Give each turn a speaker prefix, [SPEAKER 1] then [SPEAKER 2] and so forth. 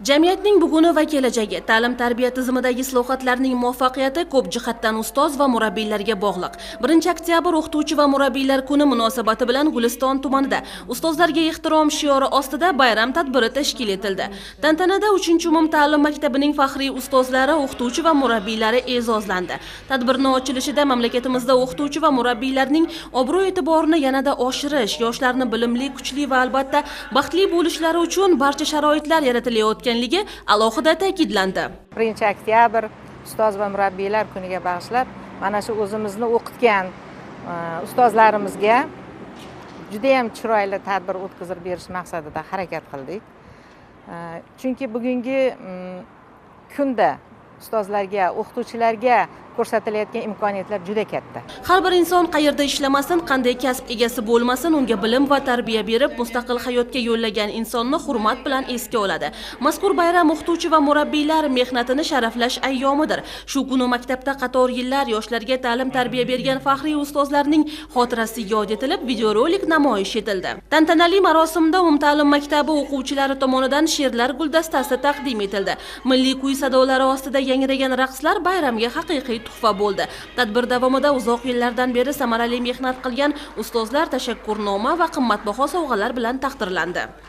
[SPEAKER 1] Jamiyatning buguni va kelajagi, ta'lim-tarbiya tizimidagi islohotlarning muvaffaqiyati ko'p jihatdan ustoz va murabbiylarga bog'liq. 1-oktyabr o'qituvchi va murabbiylar kuni munosabati bilan Guliston tumanida Ustozlarga ehtirom shiori ostida bayram tadbiri tashkil etildi. Tantanada 3-umumta'lim maktabining faxriy ustozlari, o'qituvchi va murabbiylari e'zozlandi. Tadbirning ochilishida mamlakatimizda o'qituvchi va murabbiylarning obro'-e'tiborini yanada oshirish, yoshlarni bilimli, kuchli va albatta baxtli bo'lishlari uchun barcha sharoitlar yaratilayotganligi alohida ta'kidlandi.
[SPEAKER 2] 1-oktyabr ustoz va murabbiylar kuniga bag'ishlab, mana shu o'zimizni o'qitgan ustozlarimizga juda ham chiroyli tadbir o'tkazib berish maqsadida harakat qildik. Chunki bugungi kunda ustozlarga, o'qituvchilarga ko'rsatilayotgan imkoniyatlar juda katta.
[SPEAKER 1] Har bir inson qayerda ishlamasin, qanday kasb egasi bo'lmasin, unga bilim va tarbiya berib, mustaqil hayotga yo'llagan insonni hurmat bilan esga oladi. Mazkur bayram o'qituvchi va murabbiylar mehnatini sharaflash ayyomidir. Shu kuni maktabda qator yillar yoshlarga ta'lim-tarbiya bergan faxriy ustozlarning xotirasi yod etilib, videorolik namoyish etildi. Tantanali marosimda umumta'lim maktabi o'quvchilari tomonidan she'rlar guldastasi taqdim etildi. Milliy kuy sadolari ostida yangragan raqslar bayramga haqiqiy tuhfa bo'ldi. Tadbir davomida uzoq yillardan beri samarali mehnat qilgan ustozlar tashakkurnoma va qimmatbaho sovg'alar bilan taqdirlandi.